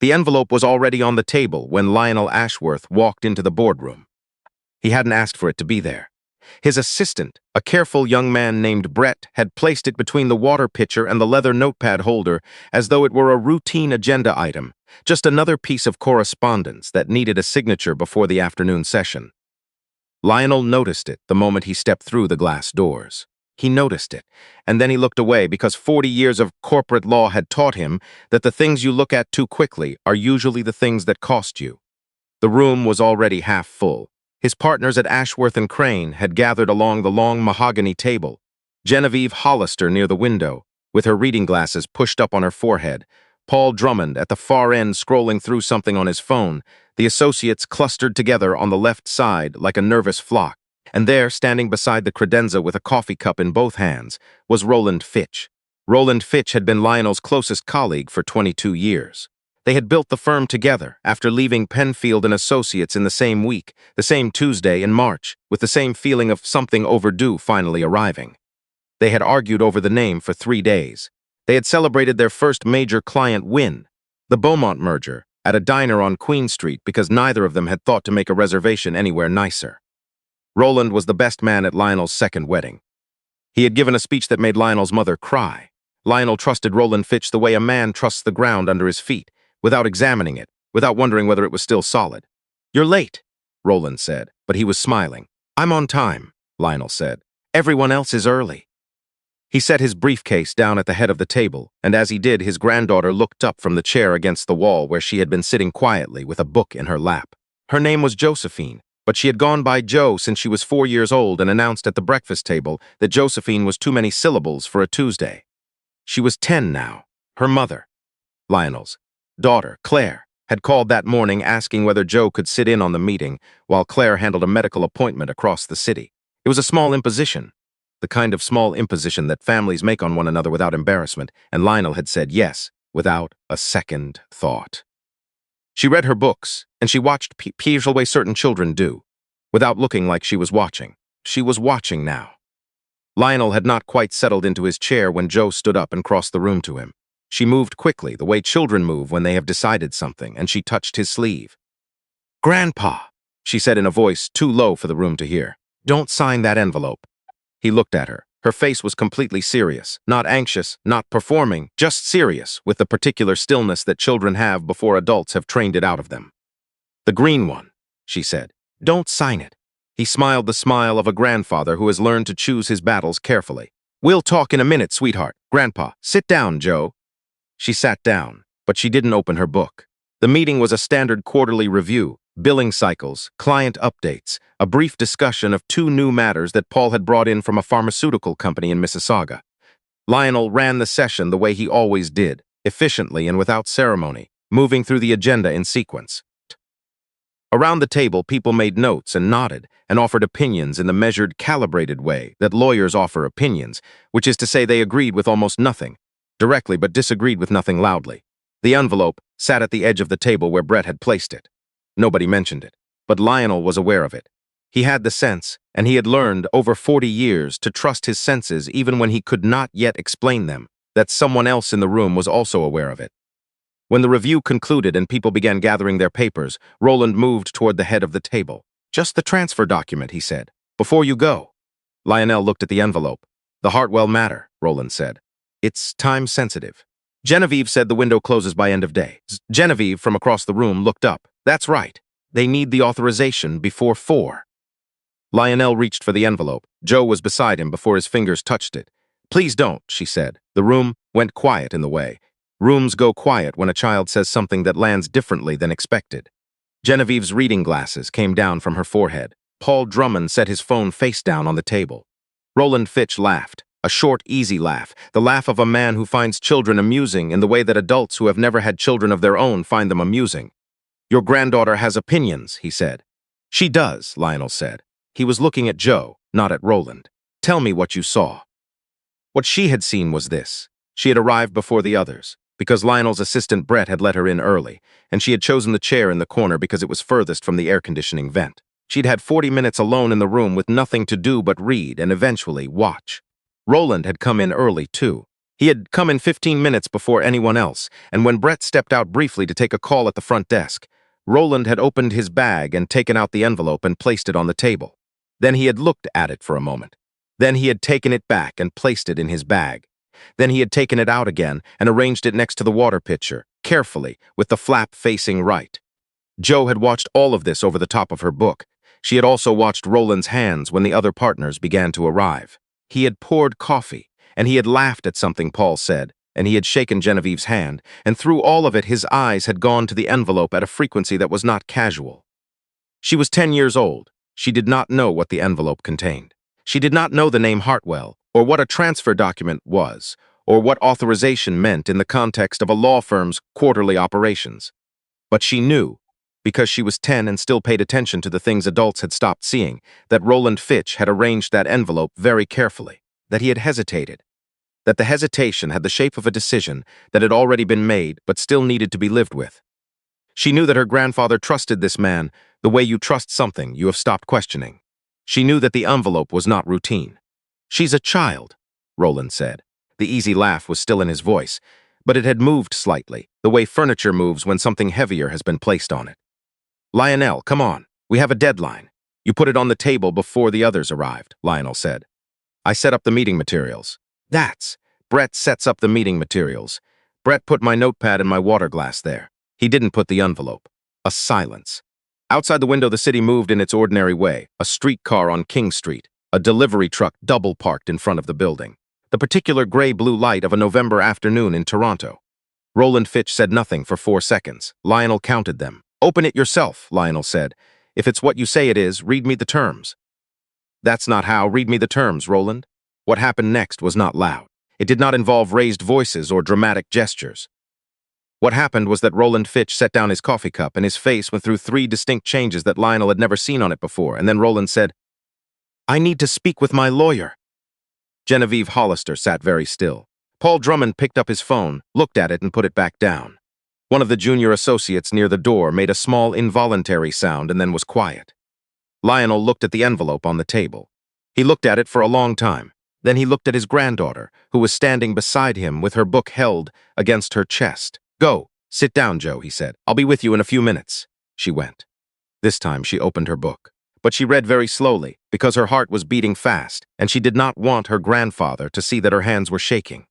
The envelope was already on the table when Lionel Ashworth walked into the boardroom. He hadn't asked for it to be there. His assistant, a careful young man named Brett, had placed it between the water pitcher and the leather notepad holder as though it were a routine agenda item, just another piece of correspondence that needed a signature before the afternoon session. Lionel noticed it the moment he stepped through the glass doors. He noticed it, and then he looked away because 40 years of corporate law had taught him that the things you look at too quickly are usually the things that cost you. The room was already half full. His partners at Ashworth and Crane had gathered along the long mahogany table. Genevieve Hollister near the window, with her reading glasses pushed up on her forehead. Paul Drummond at the far end scrolling through something on his phone. The associates clustered together on the left side like a nervous flock. And there, standing beside the credenza with a coffee cup in both hands, was Roland Fitch. Roland Fitch had been Lionel's closest colleague for 22 years. They had built the firm together after leaving Penfield and Associates in the same week, the same Tuesday in March, with the same feeling of something overdue finally arriving. They had argued over the name for 3 days. They had celebrated their first major client win, the Beaumont merger, at a diner on Queen Street because neither of them had thought to make a reservation anywhere nicer. Roland was the best man at Lionel's second wedding. He had given a speech that made Lionel's mother cry. Lionel trusted Roland Fitch the way a man trusts the ground under his feet, without examining it, without wondering whether it was still solid. "You're late," Roland said, but he was smiling. "I'm on time," Lionel said. "Everyone else is early." He set his briefcase down at the head of the table, and as he did, his granddaughter looked up from the chair against the wall where she had been sitting quietly with a book in her lap. Her name was Josephine, but she had gone by Joe since she was 4 years old and announced at the breakfast table that Josephine was too many syllables for a Tuesday. She was 10 now. Her mother, Lionel's daughter, Claire, had called that morning asking whether Joe could sit in on the meeting while Claire handled a medical appointment across the city. It was a small imposition, the kind of small imposition that families make on one another without embarrassment, and Lionel had said yes, without a second thought. She read her books, and she watched the way certain children do, without looking like she was watching. She was watching now. Lionel had not quite settled into his chair when Joe stood up and crossed the room to him. She moved quickly, the way children move when they have decided something, and she touched his sleeve. "Grandpa," she said in a voice too low for the room to hear, "don't sign that envelope." He looked at her. Her face was completely serious, not anxious, not performing, just serious, with the particular stillness that children have before adults have trained it out of them. "The green one," she said. "Don't sign it." He smiled the smile of a grandfather who has learned to choose his battles carefully. "We'll talk in a minute, sweetheart. Grandpa, sit down, Joe." She sat down, but she didn't open her book. The meeting was a standard quarterly review, billing cycles, client updates, a brief discussion of 2 new matters that Paul had brought in from a pharmaceutical company in Mississauga. Lionel ran the session the way he always did, efficiently and without ceremony, moving through the agenda in sequence. Around the table, people made notes and nodded and offered opinions in the measured, calibrated way that lawyers offer opinions, which is to say they agreed with almost nothing, directly but disagreed with nothing loudly. The envelope sat at the edge of the table where Brett had placed it. Nobody mentioned it, but Lionel was aware of it. He had the sense, and he had learned over 40 years to trust his senses even when he could not yet explain them, that someone else in the room was also aware of it. When the review concluded and people began gathering their papers, Roland moved toward the head of the table. "Just the transfer document," he said. "Before you go." Lionel looked at the envelope. "The Hartwell matter," Roland said. "It's time-sensitive." "Genevieve said the window closes by end of day." Genevieve, from across the room, looked up. "That's right. They need the authorization before 4. Lionel reached for the envelope. Joe was beside him before his fingers touched it. "Please don't," she said. The room went quiet in the way. Rooms go quiet when a child says something that lands differently than expected. Genevieve's reading glasses came down from her forehead. Paul Drummond set his phone face down on the table. Roland Fitch laughed. A short, easy laugh, the laugh of a man who finds children amusing in the way that adults who have never had children of their own find them amusing. "Your granddaughter has opinions," he said. "She does," Lionel said. He was looking at Joe, not at Roland. "Tell me what you saw." What she had seen was this. She had arrived before the others, because Lionel's assistant Brett had let her in early, and she had chosen the chair in the corner because it was furthest from the air conditioning vent. She'd had 40 minutes alone in the room with nothing to do but read and eventually watch. Roland had come in early, too. He had come in 15 minutes before anyone else, and when Brett stepped out briefly to take a call at the front desk, Roland had opened his bag and taken out the envelope and placed it on the table. Then he had looked at it for a moment. Then he had taken it back and placed it in his bag. Then he had taken it out again and arranged it next to the water pitcher, carefully, with the flap facing right. Jo had watched all of this over the top of her book. She had also watched Roland's hands when the other partners began to arrive. He had poured coffee, and he had laughed at something Paul said, and he had shaken Genevieve's hand, and through all of it his eyes had gone to the envelope at a frequency that was not casual. She was 10 years old. She did not know what the envelope contained. She did not know the name Hartwell, or what a transfer document was, or what authorization meant in the context of a law firm's quarterly operations. But she knew, because she was 10 and still paid attention to the things adults had stopped seeing, that Roland Fitch had arranged that envelope very carefully, that he had hesitated, that the hesitation had the shape of a decision that had already been made but still needed to be lived with. She knew that her grandfather trusted this man the way you trust something you have stopped questioning. She knew that the envelope was not routine. "She's a child," Roland said. The easy laugh was still in his voice, but it had moved slightly, the way furniture moves when something heavier has been placed on it. "Lionel, come on. We have a deadline. You put it on the table before the others arrived," Lionel said. "I set up the meeting materials." Brett sets up the meeting materials. Brett put my notepad and my water glass there. He didn't put the envelope. A silence. Outside the window, the city moved in its ordinary way, a streetcar on King Street, a delivery truck double parked in front of the building. The particular gray-blue light of a November afternoon in Toronto. Roland Fitch said nothing for 4 seconds. Lionel counted them. "Open it yourself," Lionel said. "If it's what you say it is, read me the terms." "That's not how. Read me the terms, Roland." What happened next was not loud. It did not involve raised voices or dramatic gestures. What happened was that Roland Fitch set down his coffee cup and his face went through 3 distinct changes that Lionel had never seen on it before, and then Roland said, "I need to speak with my lawyer." Genevieve Hollister sat very still. Paul Drummond picked up his phone, looked at it, and put it back down. One of the junior associates near the door made a small involuntary sound and then was quiet. Lionel looked at the envelope on the table. He looked at it for a long time. Then he looked at his granddaughter, who was standing beside him with her book held against her chest. "Go, sit down, Jo," he said. "I'll be with you in a few minutes." She went. This time she opened her book. But she read very slowly, because her heart was beating fast, and she did not want her grandfather to see that her hands were shaking.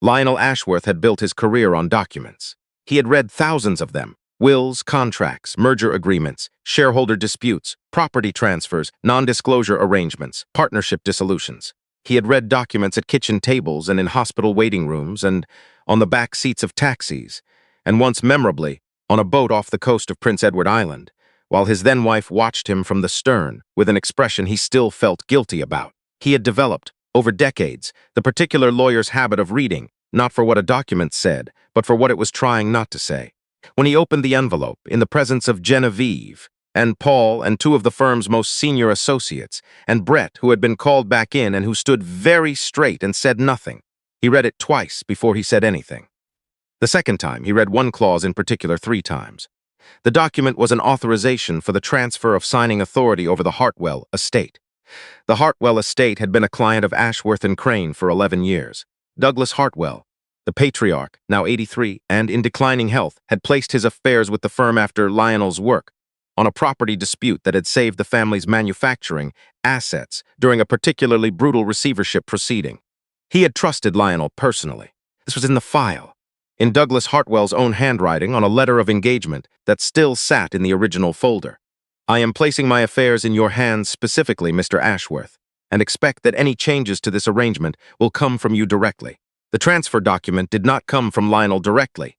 Lionel Ashworth had built his career on documents. He had read thousands of them: wills, contracts, merger agreements, shareholder disputes, property transfers, non-disclosure arrangements, partnership dissolutions. He had read documents at kitchen tables and in hospital waiting rooms and on the back seats of taxis, and once memorably, on a boat off the coast of Prince Edward Island, while his then-wife watched him from the stern with an expression he still felt guilty about. He had developed, over decades, the particular lawyer's habit of reading, not for what a document said, but for what it was trying not to say. When he opened the envelope, in the presence of Genevieve, and Paul and 2 of the firm's most senior associates, and Brett, who had been called back in and who stood very straight and said nothing, he read it twice before he said anything. The second time, he read one clause in particular 3 times. The document was an authorization for the transfer of signing authority over the Hartwell estate. The Hartwell estate had been a client of Ashworth and Crane for 11 years. Douglas Hartwell, the patriarch, now 83 and in declining health, had placed his affairs with the firm after Lionel's work on a property dispute that had saved the family's manufacturing assets during a particularly brutal receivership proceeding. He had trusted Lionel personally. This was in the file, in Douglas Hartwell's own handwriting on a letter of engagement that still sat in the original folder. "I am placing my affairs in your hands specifically, Mr. Ashworth, and expect that any changes to this arrangement will come from you directly." The transfer document did not come from Lionel directly.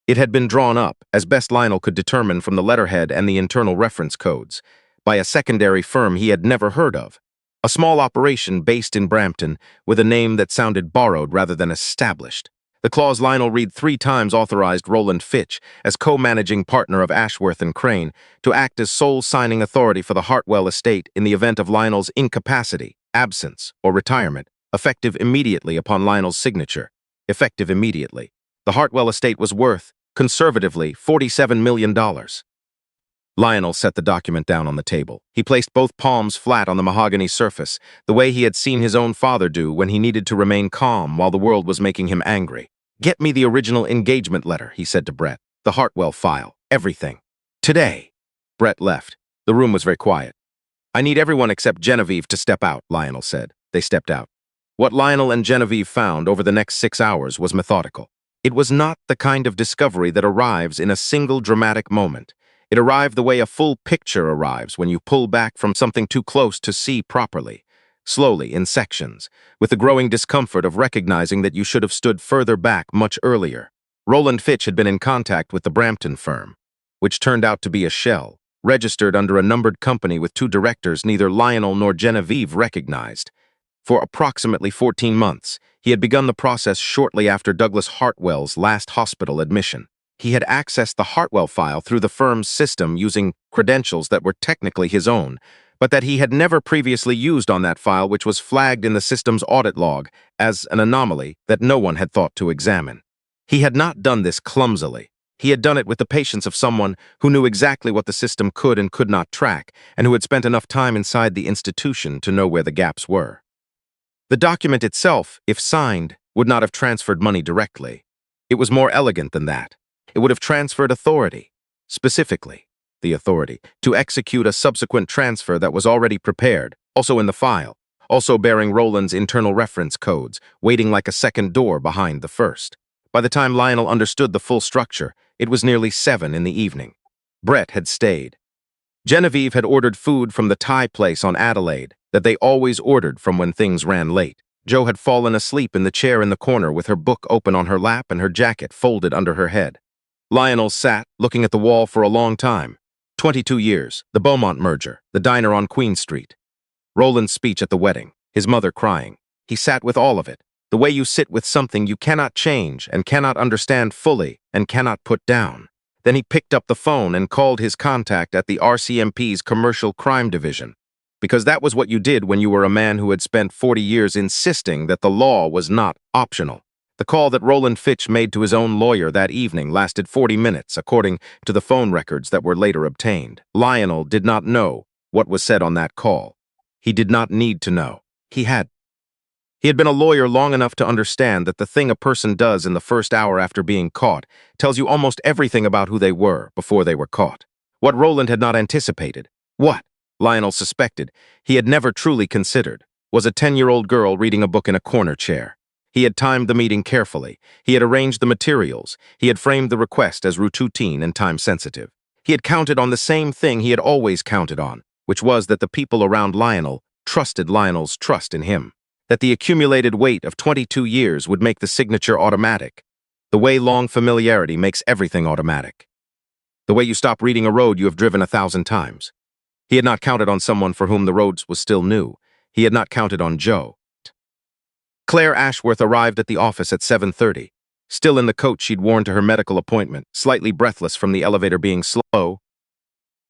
It had been drawn up, as best Lionel could determine from the letterhead and the internal reference codes, by a secondary firm he had never heard of. A small operation based in Brampton with a name that sounded borrowed rather than established. The clause Lionel read 3 times authorized Roland Fitch, as co-managing partner of Ashworth and Crane, to act as sole signing authority for the Hartwell estate in the event of Lionel's incapacity, absence, or retirement, effective immediately upon Lionel's signature. Effective immediately. The Hartwell estate was worth, conservatively, $47 million. Lionel set the document down on the table. He placed both palms flat on the mahogany surface, the way he had seen his own father do when he needed to remain calm while the world was making him angry. "Get me the original engagement letter," he said to Brett. "The Hartwell file. Everything. Today." Brett left. The room was very quiet. "I need everyone except Genevieve to step out," Lionel said. They stepped out. What Lionel and Genevieve found over the next 6 hours was methodical. It was not the kind of discovery that arrives in a single dramatic moment. It arrived the way a full picture arrives when you pull back from something too close to see properly, slowly, in sections, with the growing discomfort of recognizing that you should have stood further back much earlier. Roland Fitch had been in contact with the Brampton firm, which turned out to be a shell, registered under a numbered company with 2 directors neither Lionel nor Genevieve recognized. For approximately 14 months, he had begun the process shortly after Douglas Hartwell's last hospital admission. He had accessed the Hartwell file through the firm's system using credentials that were technically his own, but that he had never previously used on that file, which was flagged in the system's audit log as an anomaly that no one had thought to examine. He had not done this clumsily. He had done it with the patience of someone who knew exactly what the system could and could not track, and who had spent enough time inside the institution to know where the gaps were. The document itself, if signed, would not have transferred money directly. It was more elegant than that. It would have transferred authority, specifically the authority to execute a subsequent transfer that was already prepared, also in the file, also bearing Roland's internal reference codes, waiting like a second door behind the first. By the time Lionel understood the full structure, it was nearly 7 in the evening. Brett had stayed. Genevieve had ordered food from the Thai place on Adelaide that they always ordered from when things ran late. Jo had fallen asleep in the chair in the corner with her book open on her lap and her jacket folded under her head. Lionel sat, looking at the wall for a long time. 22 years, the Beaumont merger, the diner on Queen Street. Roland's speech at the wedding, his mother crying. He sat with all of it, the way you sit with something you cannot change and cannot understand fully and cannot put down. Then he picked up the phone and called his contact at the RCMP's Commercial Crime Division, because that was what you did when you were a man who had spent 40 years insisting that the law was not optional. The call that Roland Fitch made to his own lawyer that evening lasted 40 minutes, according to the phone records that were later obtained. Lionel did not know what was said on that call. He did not need to know. He had been a lawyer long enough to understand that the thing a person does in the first hour after being caught tells you almost everything about who they were before they were caught. What Roland had not anticipated, what, Lionel suspected, he had never truly considered, was a 10-year-old girl reading a book in a corner chair. He had timed the meeting carefully. He had arranged the materials. He had framed the request as routine and time-sensitive. He had counted on the same thing he had always counted on, which was that the people around Lionel trusted Lionel's trust in him, that the accumulated weight of 22 years would make the signature automatic, the way long familiarity makes everything automatic, the way you stop reading a road you have driven 1,000 times. He had not counted on someone for whom the road was still new. He had not counted on Jo. Claire Ashworth arrived at the office at 7:30, still in the coat she'd worn to her medical appointment, slightly breathless from the elevator being slow.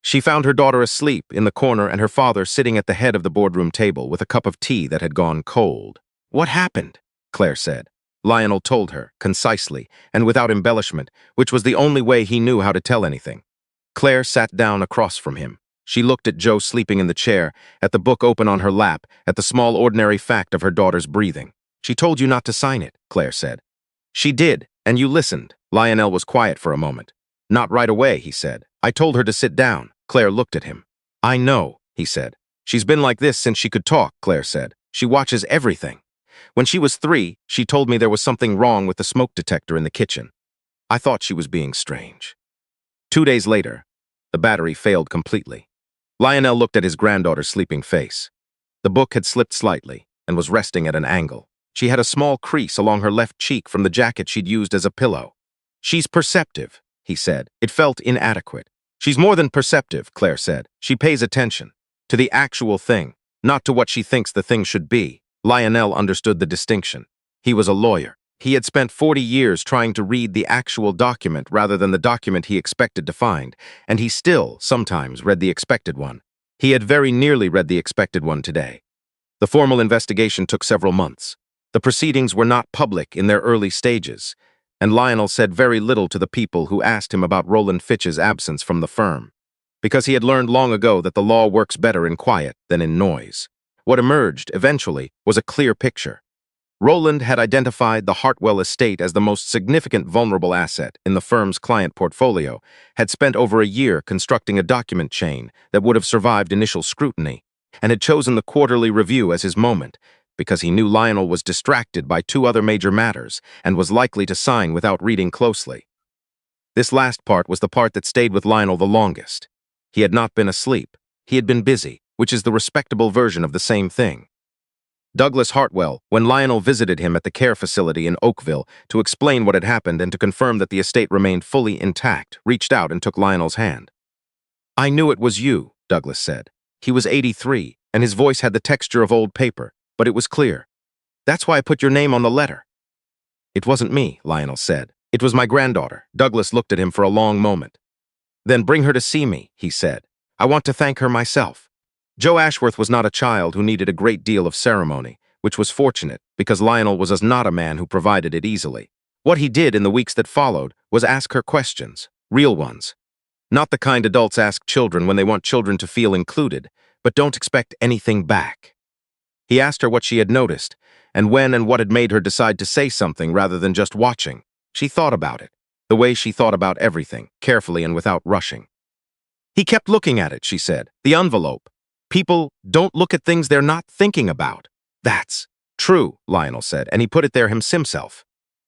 She found her daughter asleep in the corner and her father sitting at the head of the boardroom table with a cup of tea that had gone cold. "What happened?" Claire said. Lionel told her, concisely, and without embellishment, which was the only way he knew how to tell anything. Claire sat down across from him. She looked at Jo sleeping in the chair, at the book open on her lap, at the small ordinary fact of her daughter's breathing. "She told you not to sign it," Claire said. "She did, and you listened." Lionel was quiet for a moment. "Not right away," he said. "I told her to sit down." Claire looked at him. "I know," he said. "She's been like this since she could talk," Claire said. "She watches everything. When she was 3, she told me there was something wrong with the smoke detector in the kitchen. I thought she was being strange." 2 days later, the battery failed completely. Lionel looked at his granddaughter's sleeping face. The book had slipped slightly and was resting at an angle. She had a small crease along her left cheek from the jacket she'd used as a pillow. "She's perceptive," he said. It felt inadequate. "She's more than perceptive," Claire said. "She pays attention to the actual thing, not to what she thinks the thing should be." Lionel understood the distinction. He was a lawyer. He had spent 40 years trying to read the actual document rather than the document he expected to find, and he still, sometimes, read the expected one. He had very nearly read the expected one today. The formal investigation took several months. The proceedings were not public in their early stages, and Lionel said very little to the people who asked him about Roland Fitch's absence from the firm. because he had learned long ago that the law works better in quiet than in noise. What emerged, eventually, was a clear picture. Roland had identified the Hartwell estate as the most significant vulnerable asset in the firm's client portfolio, had spent over a year constructing a document chain that would have survived initial scrutiny, and had chosen the quarterly review as his moment, because he knew Lionel was distracted by two other major matters and was likely to sign without reading closely. This last part was the part that stayed with Lionel the longest. He had not been asleep. He had been busy, which is the respectable version of the same thing. Douglas Hartwell, when Lionel visited him at the care facility in Oakville to explain what had happened and to confirm that the estate remained fully intact, reached out and took Lionel's hand. "I knew it was you," Douglas said. He was 83, and his voice had the texture of old paper, but it was clear. "That's why I put your name on the letter." "It wasn't me," Lionel said. "It was my granddaughter." Douglas looked at him for a long moment. "Then bring her to see me," he said. "I want to thank her myself." Joe Ashworth was not a child who needed a great deal of ceremony, which was fortunate because Lionel was not a man who provided it easily. What he did in the weeks that followed was ask her questions, real ones. Not the kind adults ask children when they want children to feel included, but don't expect anything back. He asked her what she had noticed, and when and what had made her decide to say something rather than just watching. She thought about it, the way she thought about everything, carefully and without rushing. He kept looking at it, she said, the envelope. People don't look at things they're not thinking about. That's true, Lionel said, and he put it there himself.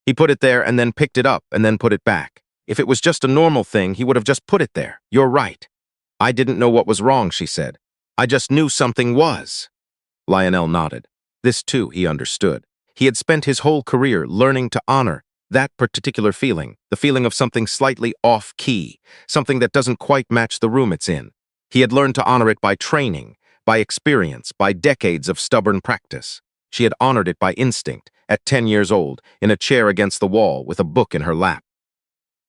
He put it there and then picked it up and then put it back. If it was just a normal thing, he would have just put it there. You're right. I didn't know what was wrong, she said. I just knew something was. Lionel nodded. This, too, he understood. He had spent his whole career learning to honor that particular feeling, the feeling of something slightly off-key, something that doesn't quite match the room it's in. He had learned to honor it by training, by experience, by decades of stubborn practice. She had honored it by instinct, at 10 years old, in a chair against the wall with a book in her lap.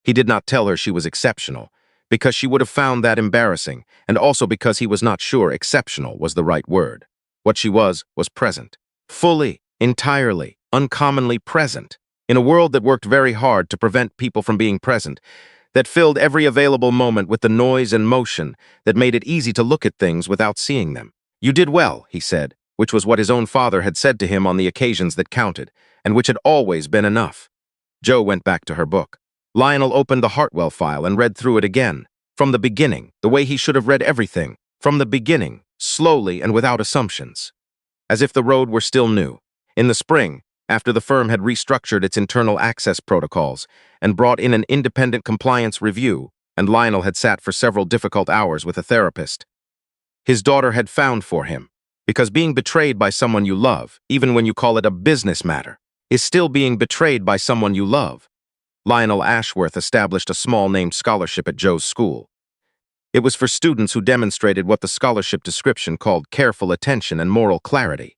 He did not tell her she was exceptional, because she would have found that embarrassing, and also because he was not sure exceptional was the right word. What she was present. Fully, entirely, uncommonly present. In a world that worked very hard to prevent people from being present, that filled every available moment with the noise and motion that made it easy to look at things without seeing them. You did well, he said, which was what his own father had said to him on the occasions that counted, and which had always been enough. Joe went back to her book. Lionel opened the Hartwell file and read through it again, from the beginning, the way he should have read everything, from the beginning, slowly and without assumptions. As if the road were still new. In the spring, after the firm had restructured its internal access protocols and brought in an independent compliance review, and Lionel had sat for several difficult hours with a therapist. His daughter had found for him, because being betrayed by someone you love, even when you call it a business matter, is still being betrayed by someone you love. Lionel Ashworth established a small-named scholarship at Joe's school. It was for students who demonstrated what the scholarship description called careful attention and moral clarity.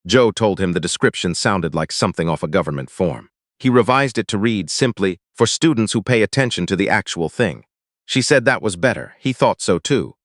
Joe told him the description sounded like something off a government form. He revised it to read simply, for students who pay attention to the actual thing. She said that was better. He thought so too.